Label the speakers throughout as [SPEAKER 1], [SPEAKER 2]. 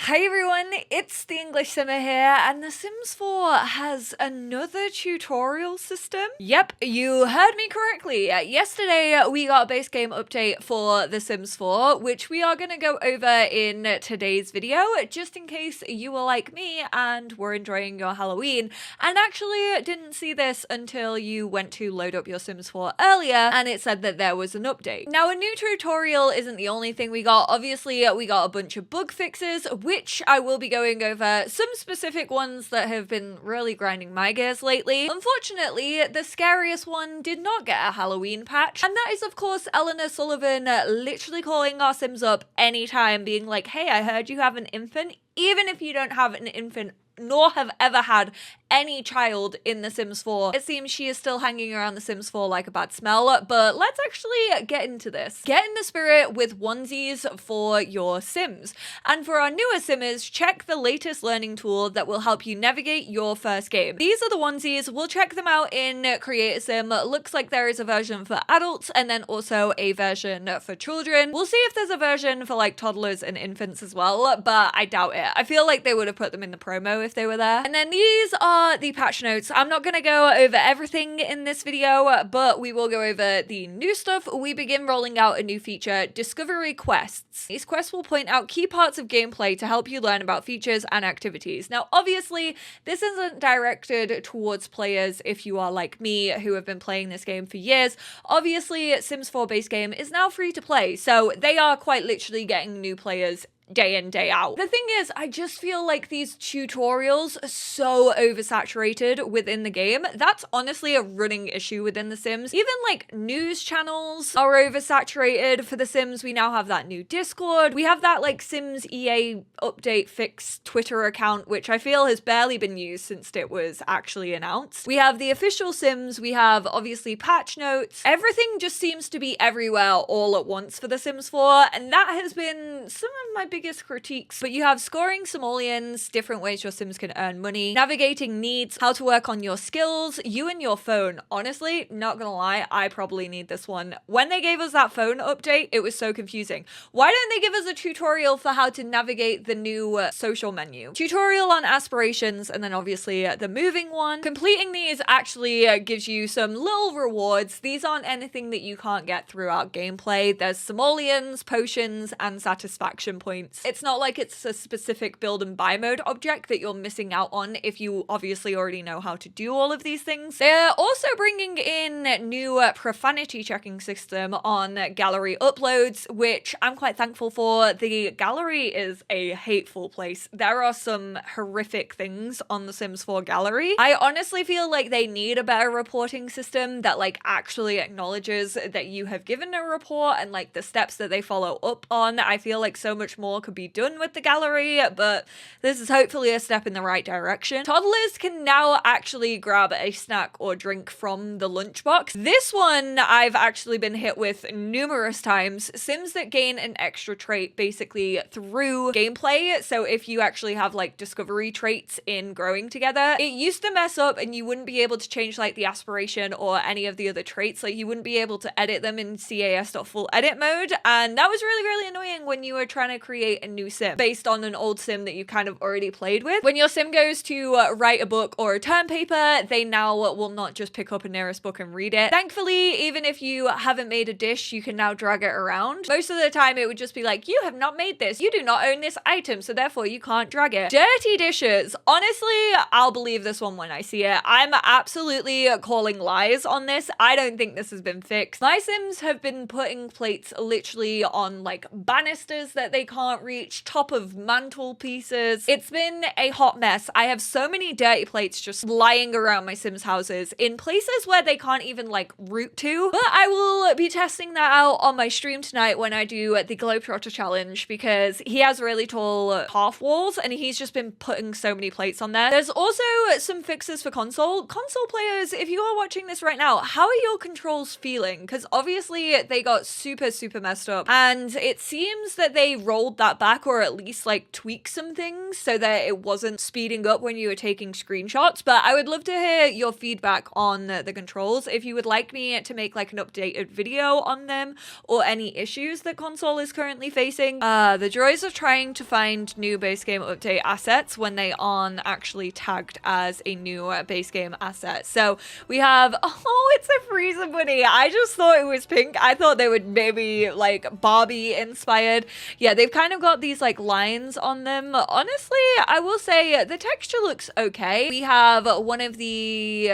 [SPEAKER 1] Hi everyone, it's the EnglishSimmer here, and The Sims 4 has another tutorial system. Yep, you heard me correctly. Yesterday we got a base game update for The Sims 4, which we are going to go over in today's video, just in case you were like me and were enjoying your Halloween, and actually didn't see this until you went to load up your Sims 4 earlier, and it said that there was an update. Now, a new tutorial isn't the only thing we got. Obviously, we got a bunch of bug fixes, which I will be going over some specific ones that have been really grinding my gears lately. Unfortunately, the scariest one did not get a Halloween patch, and that is of course Eleanor Sullivan literally calling our Sims up anytime, being like, hey, I heard you have an infant, even if you don't have an infant nor have ever had any child in The Sims 4. It seems she is still hanging around The Sims 4 like a bad smell, but let's actually get into this. Get in the spirit with onesies for your Sims. And for our newer Simmers, check the latest learning tool that will help you navigate your first game. These are the onesies. We'll check them out in Create a Sim. Looks like there is a version for adults and then also a version for children. We'll see if there's a version for like toddlers and infants as well, but I doubt it. I feel like they would have put them in the promo if they were there. And then these are the patch notes. I'm not going to go over everything in this video, but we will go over the new stuff. We begin rolling out a new feature, Discovery Quests. These quests will point out key parts of gameplay to help you learn about features and activities. Now, obviously, this isn't directed towards players if you are like me, who have been playing this game for years. Obviously, Sims 4 base game is now free to play, so they are quite literally getting new players day in, day out. The thing is, I just feel like these tutorials are so oversaturated within the game. That's honestly a running issue within The Sims. Even like news channels are oversaturated for The Sims. We now have that new Discord. We have that like Sims EA update fix Twitter account, which I feel has barely been used since it was actually announced. We have the official Sims. We have obviously patch notes. Everything just seems to be everywhere all at once for The Sims 4, and that has been some of my biggest critiques. But you have scoring simoleons, different ways your Sims can earn money, navigating needs, how to work on your skills, you and your phone. Honestly, not gonna lie, I probably need this one. When they gave us that phone update, it was so confusing. Why don't they give us a tutorial for how to navigate the new social menu? Tutorial on aspirations, and then obviously the moving one. Completing these actually gives you some little rewards. These aren't anything that you can't get throughout gameplay. There's simoleons, potions, and satisfaction points. It's not like it's a specific build and buy mode object that you're missing out on if you obviously already know how to do all of these things. They're also bringing in new profanity checking system on gallery uploads, which I'm quite thankful for. The gallery is a hateful place. There are some horrific things on the Sims 4 gallery. I honestly feel like they need a better reporting system that like actually acknowledges that you have given a report and like the steps that they follow up on. I feel like so much more could be done with the gallery, but this is hopefully a step in the right direction. Toddlers can now actually grab a snack or drink from the lunchbox. This one I've actually been hit with numerous times. Sims that gain an extra trait basically through gameplay. So if you actually have like discovery traits in growing together, it used to mess up and you wouldn't be able to change like the aspiration or any of the other traits. Like you wouldn't be able to edit them in CAS.full edit mode. And that was really, really annoying when you were trying to create a new Sim based on an old Sim that you kind of already played with. When your Sim goes to write a book or a term paper, they now will not just pick up a nearest book and read it. Thankfully, even if you haven't made a dish, you can now drag it around. Most of the time it would just be like, you have not made this, you do not own this item, so therefore you can't drag it. Dirty dishes. Honestly, I'll believe this one when I see it. I'm absolutely calling lies on this. I don't think this has been fixed. My Sims have been putting plates literally on like banisters that they can't reach, top of mantle pieces. It's been a hot mess. I have so many dirty plates just lying around my Sims houses in places where they can't even like route to. But I will be testing that out on my stream tonight when I do the Globetrotter challenge, because he has really tall half walls and he's just been putting so many plates on there. There's also some fixes for console players. If you are watching this right now, how are your controls feeling? Because obviously they got super messed up, and it seems that they rolled that that back, or at least like tweak some things so that it wasn't speeding up when you were taking screenshots. But I would love to hear your feedback on the controls. If you would like me to make like an updated video on them or any issues that console is currently facing. The joys of trying to find new base game update assets when they aren't actually tagged as a new base game asset. So we have, oh, it's a Frieza bunny. I just thought it was pink. I thought they would maybe like Barbie inspired. Yeah, they've kind of got these like lines on them. Honestly, I will say the texture looks okay. We have one of the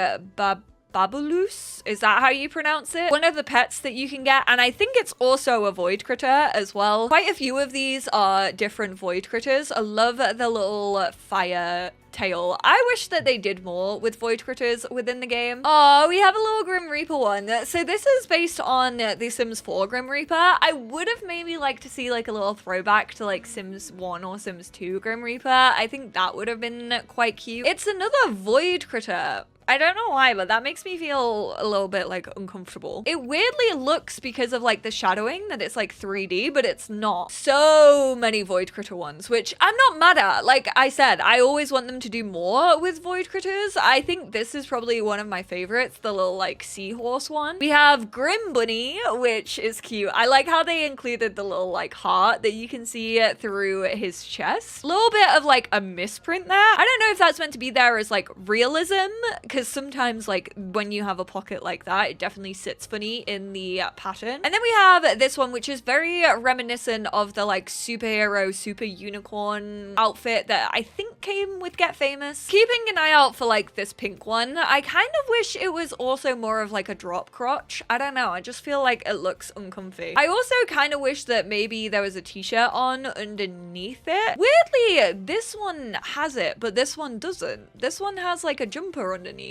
[SPEAKER 1] Babulus, is that how you pronounce it? One of the pets that you can get, and I think it's also a void critter as well. Quite a few of these are different void critters. I love the little fire tail. I wish that they did more with void critters within the game. Oh, we have a little Grim Reaper one. So this is based on the Sims 4 Grim Reaper. I would have maybe liked to see like a little throwback to like Sims 1 or Sims 2 Grim Reaper. I think that would have been quite cute. It's another void critter. I don't know why, but that makes me feel a little bit like uncomfortable. It weirdly looks, because of like the shadowing, that it's like 3D, but it's not. So many void critter ones, which I'm not mad at. Like I said, I always want them to do more with void critters. I think this is probably one of my favorites, the little like seahorse one. We have Grim Bunny, which is cute. I like how they included the little like heart that you can see through his chest. A little bit of like a misprint there. I don't know if that's meant to be there as like realism, because sometimes like when you have a pocket like that, it definitely sits funny in the pattern. And then we have this one, which is very reminiscent of the like superhero super unicorn outfit that I think came with Get Famous. Keeping an eye out for like this pink one. I kind of wish it was also more of like a drop crotch. I don't know, I just feel like it looks uncomfy. I also kind of wish that maybe there was a t-shirt on underneath it. Weirdly, this one has it, but this one doesn't. This one has like a jumper underneath.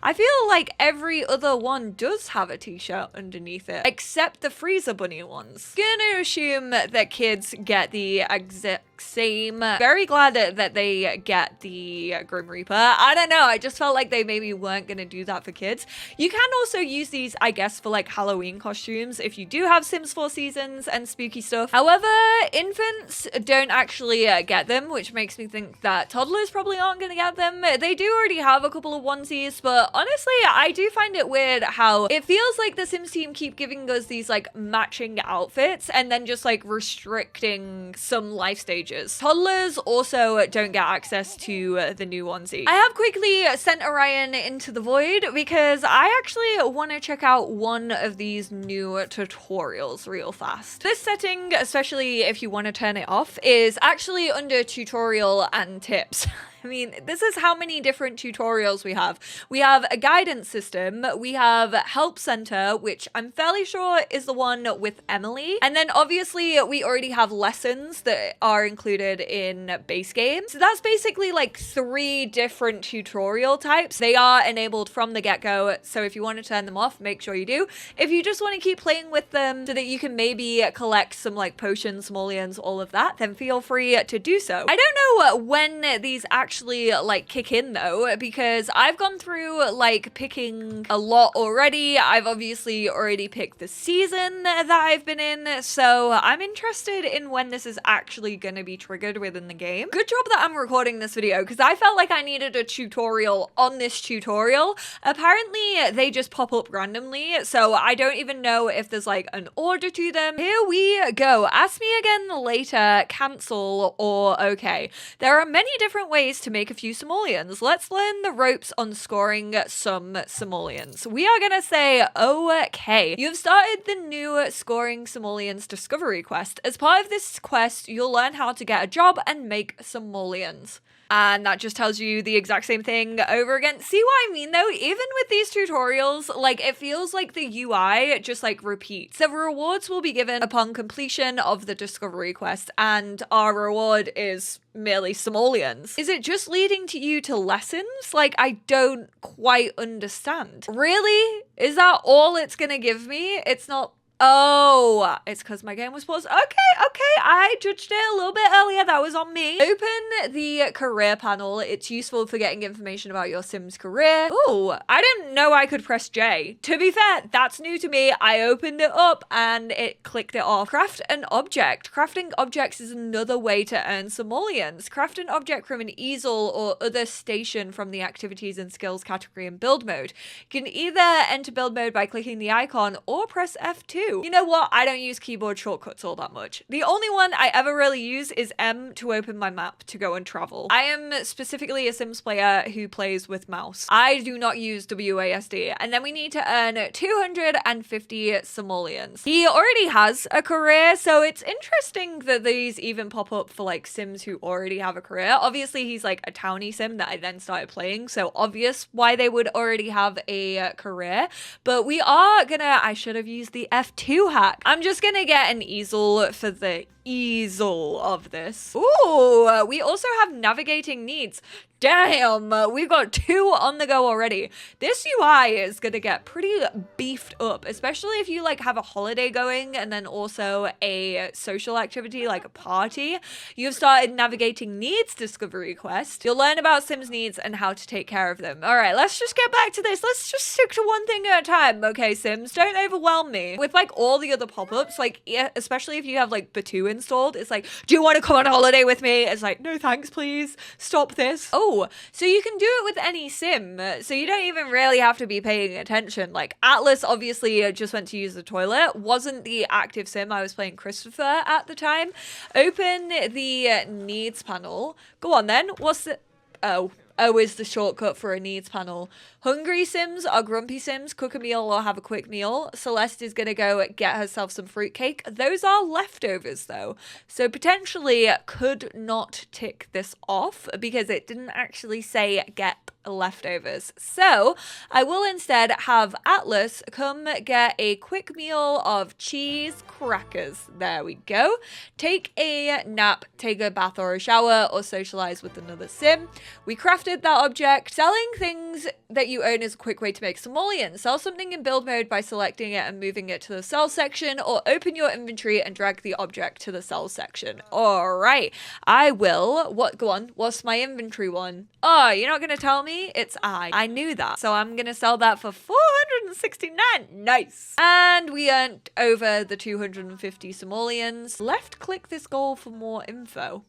[SPEAKER 1] I feel like every other one does have a t-shirt underneath it, except the Frieza bunny ones. Gonna assume that kids get the exact same. Very glad that they get the Grim Reaper. I don't know, I just felt like they maybe weren't gonna do that for kids. You can also use these, I guess, for like Halloween costumes if you do have Sims 4 Seasons and spooky stuff. However, infants don't actually get them, which makes me think that toddlers probably aren't gonna get them. They do already have a couple of onesies, but honestly, I do find it weird how it feels like the Sims team keep giving us these like matching outfits and then just like restricting some life stages. Toddlers also don't get access to the new onesie. I have quickly sent Orion into the void because I actually want to check out one of these new tutorials real fast. This setting, especially if you want to turn it off, is actually under tutorial and tips. I mean, this is how many different tutorials we have. We have a guidance system, we have help center, which I'm fairly sure is the one with Emily. And then obviously we already have lessons that are included in base game. So that's basically like 3 different tutorial types. They are enabled from the get-go. So if you want to turn them off, make sure you do. If you just want to keep playing with them so that you can maybe collect some like potions, simoleons, all of that, then feel free to do so. I don't know when these actually like kick in though, because I've gone through like picking a lot already. I've obviously already picked the season that I've been in, so I'm interested in when this is actually going to be triggered within the game. Good job that I'm recording this video, because I felt like I needed a tutorial on this tutorial. Apparently they just pop up randomly, so I don't even know if there's like an order to them. Here we go. Ask me again later, cancel, or okay. There are many different ways to make a few simoleons. Let's learn the ropes on scoring some simoleons. We are gonna say okay. You've started the new scoring simoleons discovery quest. As part of this quest, you'll learn how to get a job and make simoleons. And that just tells you the exact same thing over again. See what I mean though? Even with these tutorials, like it feels like the UI just like repeats. The rewards will be given upon completion of the discovery quest, and our reward is merely simoleons. Is it just leading to you to lessons? Like, I don't quite understand. Really? Is that all it's gonna give me? It's not Oh, it's because my game was paused. Okay, I judged it a little bit earlier. That was on me. Open the career panel. It's useful for getting information about your Sim's career. Oh, I didn't know I could press J. To be fair, that's new to me. I opened it up and it clicked it off. Craft an object. Crafting objects is another way to earn simoleons. Craft an object from an easel or other station from the activities and skills category in build mode. You can either enter build mode by clicking the icon or press F2. You know what? I don't use keyboard shortcuts all that much. The only one I ever really use is M to open my map to go and travel. I am specifically a Sims player who plays with mouse. I do not use WASD. And then we need to earn 250 simoleons. He already has a career, so it's interesting that these even pop up for like Sims who already have a career. Obviously, he's like a townie Sim that I then started playing, so obvious why they would already have a career. But we are gonna, I should have used the F2 hack. I'm just gonna get an easel for the easel of this. Ooh, we also have navigating needs. Damn, we've got 2 on the go already. This UI is gonna get pretty beefed up, especially if you like have a holiday going and then also a social activity like a party. You've started navigating needs discovery quest. You'll learn about Sims needs and how to take care of them. All right, let's just get back to this. Let's just stick to one thing at a time, okay, Sims? Don't overwhelm me. With like all the other pop-ups, like especially if you have like Batu installed, it's like, do you want to come on holiday with me? It's like, no thanks, please. Stop this. Oh, so you can do it with any Sim. So you don't even really have to be paying attention. Like Atlas obviously just went to use the toilet. Wasn't the active Sim. I was playing Christopher at the time. Open the needs panel. Go on then. What's the... Oh, is the shortcut for a needs panel. Hungry Sims are grumpy Sims. Cook a meal or have a quick meal. Celeste is going to go get herself some fruitcake. Those are leftovers though. So potentially could not tick this off because it didn't actually say get leftovers. So I will instead have Atlas come get a quick meal of cheese crackers. There we go. Take a nap, take a bath or a shower, or socialize with another Sim. We crafted that object. Selling things that you own is a quick way to make simoleons. Sell something in build mode by selecting it and moving it to the sell section, or open your inventory and drag the object to the sell section. All right, I will. What? Go on. What's my inventory one? Oh, you're not gonna tell me? It's I knew that. So I'm gonna sell that for 469. Nice. And we earned over the 250 simoleons. Left click this goal for more info.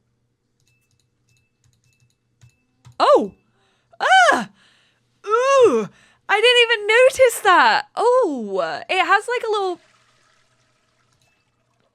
[SPEAKER 1] Oh! Ah! Ooh! I didn't even notice that. Oh! It has like a little...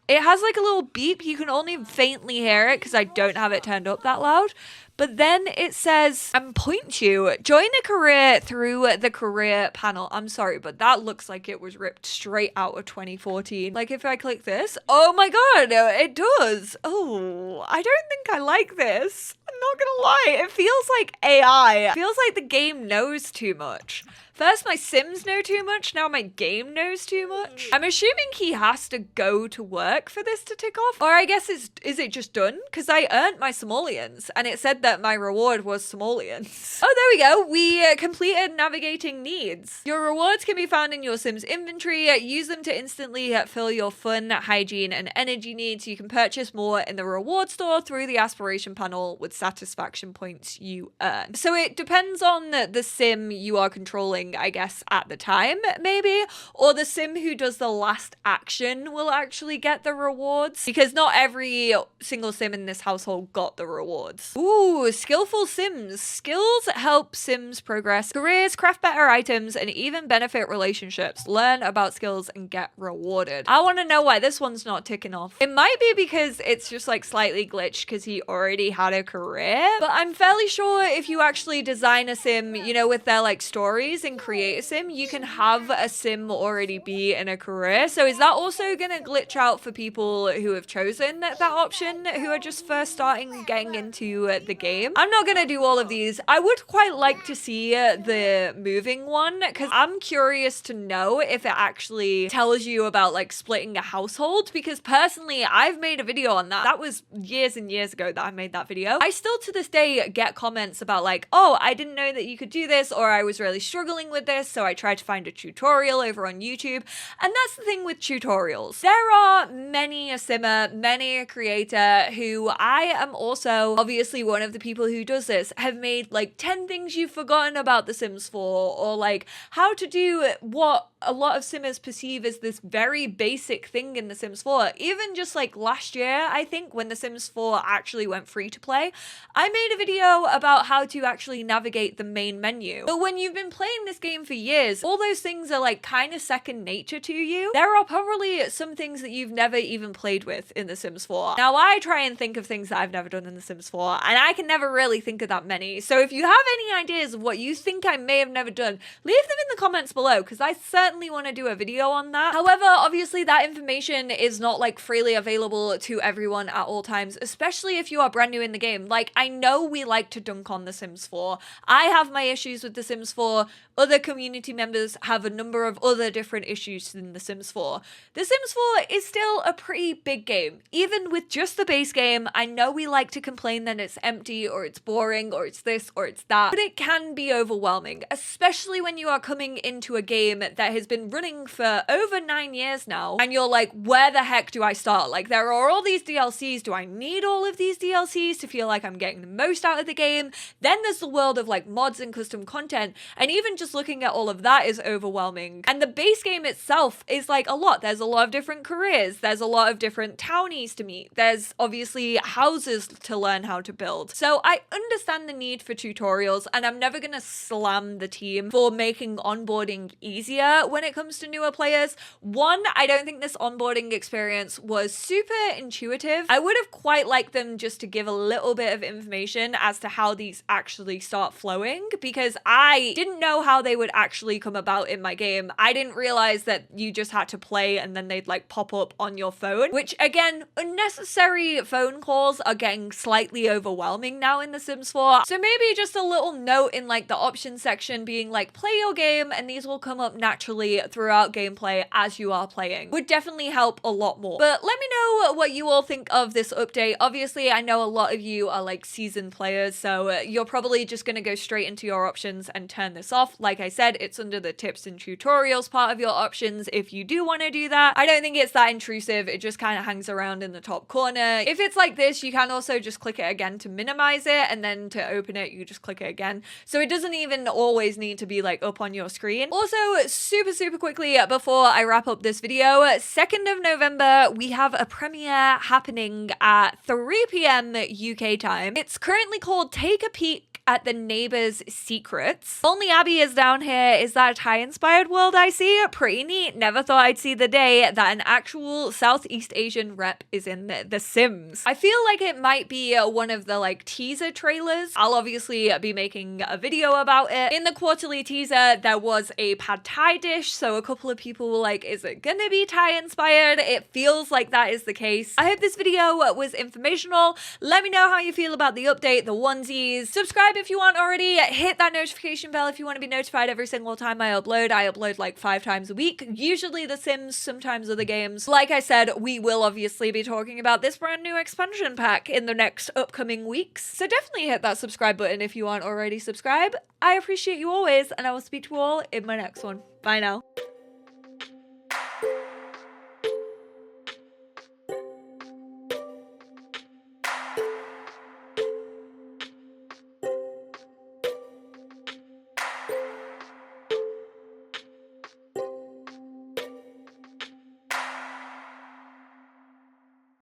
[SPEAKER 1] It has like a little beep. You can only faintly hear it because I don't have it turned up that loud. But then it says, and point you, join a career through the career panel. I'm sorry, but that looks like it was ripped straight out of 2014. Like if I click this, oh my God, it does. Oh, I don't think I like this. I'm not gonna lie, it feels like AI. It feels like the game knows too much. First, my Sims know too much. Now my game knows too much. I'm assuming he has to go to work for this to tick off. Or I guess is it just done? Because I earned my simoleons and it said that my reward was simoleons. Oh, there we go. We completed navigating needs. Your rewards can be found in your Sims inventory. Use them to instantly fill your fun, hygiene, and energy needs. You can purchase more in the reward store through the aspiration panel with satisfaction points you earn. So it depends on the Sim you are controlling, I guess, at the time, maybe, or the Sim who does the last action will actually get the rewards, because not every single Sim in this household got the rewards. Ooh, skillful Sims. Skills help Sims progress careers, craft better items, and even benefit relationships. Learn about skills and get rewarded. I want to know why this one's not ticking off. It might be because it's just like slightly glitched because he already had a career, but I'm fairly sure if you actually design a Sim, you know, with their like stories and create a Sim, you can have a Sim already be in a career. So is that also gonna glitch out for people who have chosen that option, who are just first starting getting into the game? I'm not gonna do all of these. I would quite like to see the moving one, because I'm curious to know if it actually tells you about like splitting a household, because personally I've made a video on that. That was years and years ago that I made that video. I still to this day get comments about like, oh, I didn't know that you could do this, or I was really struggling struggling with this, so I tried to find a tutorial over on YouTube. And that's the thing with tutorials. There are many a simmer, many a creator who I am also obviously one of the people who does this, have made like 10 things you've forgotten about The Sims 4, or like how to do what a lot of simmers perceive as this very basic thing in The Sims 4. Even just like last year, I think, when The Sims 4 actually went free to play, I made a video about how to actually navigate the main menu. But when you've been playing this game for years, all those things are like kind of second nature to you. There are probably some things that you've never even played with in The Sims 4. Now, I try and think of things that I've never done in The Sims 4, and I can never really think of that many. So if you have any ideas of what you think I may have never done, leave them in the comments below, because I certainly want to do a video on that. However, obviously that information is not like freely available to everyone at all times, especially if you are brand new in the game. Like, I know we like to dunk on The Sims 4. I have my issues with The Sims 4. Other community members have a number of other different issues in The Sims 4. The Sims 4 is still a pretty big game. Even with just the base game, I know we like to complain that it's empty, or it's boring, or it's this, or it's that, but it can be overwhelming, especially when you are coming into a game that has been running for over 9 years now, and you're like, where the heck do I start? Like, there are all these DLCs. Do I need all of these DLCs to feel like I'm getting the most out of the game? Then there's the world of like mods and custom content, and even just looking at all of that is overwhelming. And the base game itself is like a lot. There's a lot of different careers. There's a lot of different townies to meet. There's obviously houses to learn how to build. So I understand the need for tutorials, and I'm never gonna slam the team for making onboarding easier when it comes to newer players. One, I don't think this onboarding experience was super intuitive. I would have quite liked them just to give a little bit of information as to how these actually start flowing, because I didn't know how they would actually come about in my game. I didn't realize that you just had to play and then they'd like pop up on your phone, which again, unnecessary phone calls are getting slightly overwhelming now in The Sims 4. So maybe just a little note in like the options section being like, play your game and these will come up naturally throughout gameplay as you are playing, would definitely help a lot more. But let me know what you all think of this update. Obviously, I know a lot of you are like seasoned players, so you're probably just gonna go straight into your options and turn this off. Like I said, it's under the tips and tutorials part of your options if you do want to do that. I don't think it's that intrusive. It just kind of hangs around in the top corner. If it's like this, you can also just click it again to minimize it, and then to open it, you just click it again. So it doesn't even always need to be like up on your screen. Also, super quickly before I wrap up this video, 2nd of November, we have a premiere happening at 3 p.m. UK time. It's currently called Take a Peek at the Neighbor's Secrets. Only Abby is down here. Is that a Thai-inspired world I see? Pretty neat. Never thought I'd see the day that an actual Southeast Asian rep is in The Sims. I feel like it might be one of the like teaser trailers. I'll obviously be making a video about it. In the quarterly teaser, there was a pad Thai dish, so a couple of people were like, is it gonna be Thai-inspired? It feels like that is the case. I hope this video was informational. Let me know how you feel about the update, the onesies. Subscribe if you aren't already. Hit that notification bell if you want to be notified every single time I upload. I upload like 5 times a week, usually The Sims, sometimes other games. Like I said, we will obviously be talking about this brand new expansion pack in the next upcoming weeks. So definitely hit that subscribe button if you aren't already subscribed. I appreciate you always, and I will speak to you all in my next one. Bye now.